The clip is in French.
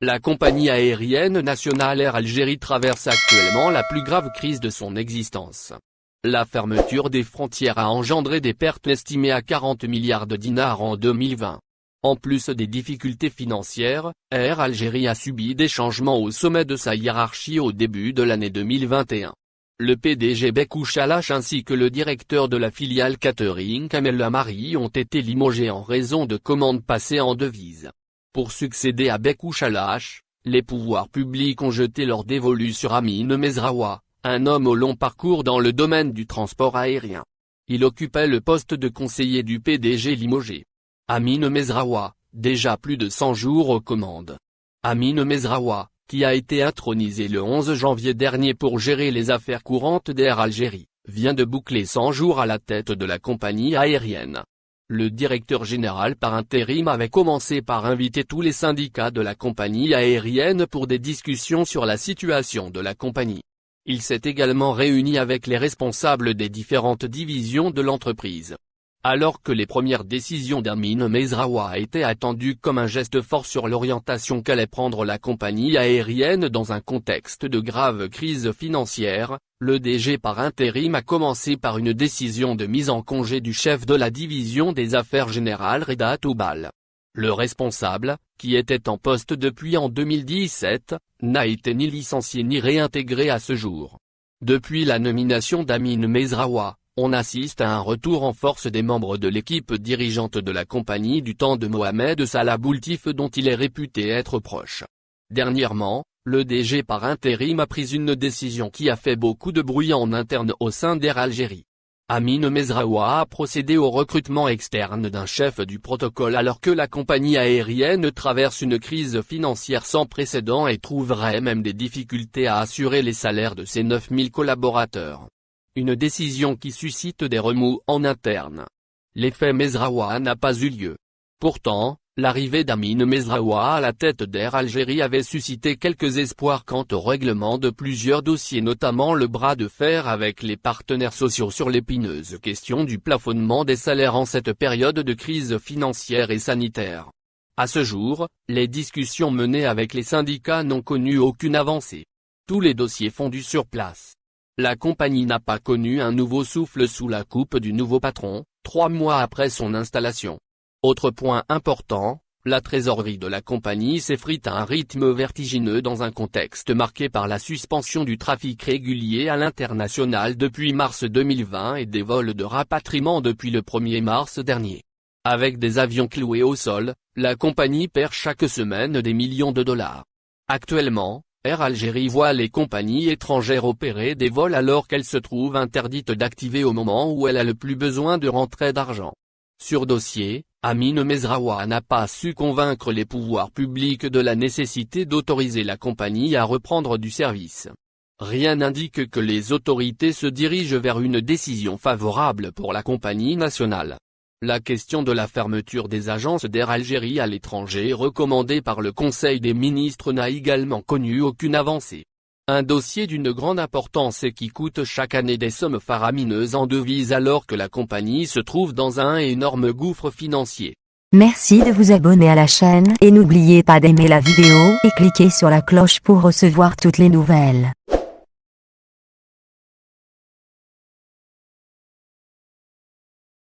La compagnie aérienne nationale Air Algérie traverse actuellement la plus grave crise de son existence. La fermeture des frontières a engendré des pertes estimées à 40 milliards de dinars en 2020. En plus des difficultés financières, Air Algérie a subi des changements au sommet de sa hiérarchie au début de l'année 2021. Le PDG Bekou Chalache ainsi que le directeur de la filiale catering Kamel Lamari ont été limogés en raison de commandes passées en devises. Pour succéder à Bekou Chalache, les pouvoirs publics ont jeté leur dévolu sur Amine Mezraoua, un homme au long parcours dans le domaine du transport aérien. Il occupait le poste de conseiller du PDG limogé. Amine Mezraoua, déjà plus de 100 jours aux commandes. Amine Mezraoua, qui a été intronisé le 11 janvier dernier pour gérer les affaires courantes d'Air Algérie, vient de boucler 100 jours à la tête de la compagnie aérienne. Le directeur général par intérim avait commencé par inviter tous les syndicats de la compagnie aérienne pour des discussions sur la situation de la compagnie. Il s'est également réuni avec les responsables des différentes divisions de l'entreprise. Alors que les premières décisions d'Amine Mezraoua étaient attendues comme un geste fort sur l'orientation qu'allait prendre la compagnie aérienne dans un contexte de grave crise financière, le DG par intérim a commencé par une décision de mise en congé du chef de la division des affaires générales Reda Toubal. Le responsable, qui était en poste depuis en 2017, n'a été ni licencié ni réintégré à ce jour. Depuis la nomination d'Amine Mezraoua, on assiste à un retour en force des membres de l'équipe dirigeante de la compagnie du temps de Mohamed Salah Boultif dont il est réputé être proche. Dernièrement, le DG par intérim a pris une décision qui a fait beaucoup de bruit en interne au sein d'Air Algérie. Amine Mezraoua a procédé au recrutement externe d'un chef du protocole alors que la compagnie aérienne traverse une crise financière sans précédent et trouverait même des difficultés à assurer les salaires de ses 9000 collaborateurs. Une décision qui suscite des remous en interne. L'effet Mezraoua n'a pas eu lieu. Pourtant, l'arrivée d'Amine Mezraoua à la tête d'Air Algérie avait suscité quelques espoirs quant au règlement de plusieurs dossiers notamment le bras de fer avec les partenaires sociaux sur l'épineuse question du plafonnement des salaires en cette période de crise financière et sanitaire. À ce jour, les discussions menées avec les syndicats n'ont connu aucune avancée. Tous les dossiers fondus sur place. La compagnie n'a pas connu un nouveau souffle sous la coupe du nouveau patron, 3 mois après son installation. Autre point important, la trésorerie de la compagnie s'effrite à un rythme vertigineux dans un contexte marqué par la suspension du trafic régulier à l'international depuis mars 2020 et des vols de rapatriement depuis le 1er mars dernier. Avec des avions cloués au sol, la compagnie perd chaque semaine des millions de dollars. Actuellement, Air Algérie voit les compagnies étrangères opérer des vols alors qu'elle se trouve interdite d'activer au moment où elle a le plus besoin de rentrée d'argent. Sur dossier, Amine Mezraoua n'a pas su convaincre les pouvoirs publics de la nécessité d'autoriser la compagnie à reprendre du service. Rien n'indique que les autorités se dirigent vers une décision favorable pour la compagnie nationale. La question de la fermeture des agences d'Air Algérie à l'étranger recommandée par le Conseil des ministres n'a également connu aucune avancée. Un dossier d'une grande importance et qui coûte chaque année des sommes faramineuses en devises alors que la compagnie se trouve dans un énorme gouffre financier. Merci de vous abonner à la chaîne et n'oubliez pas d'aimer la vidéo et cliquer sur la cloche pour recevoir toutes les nouvelles.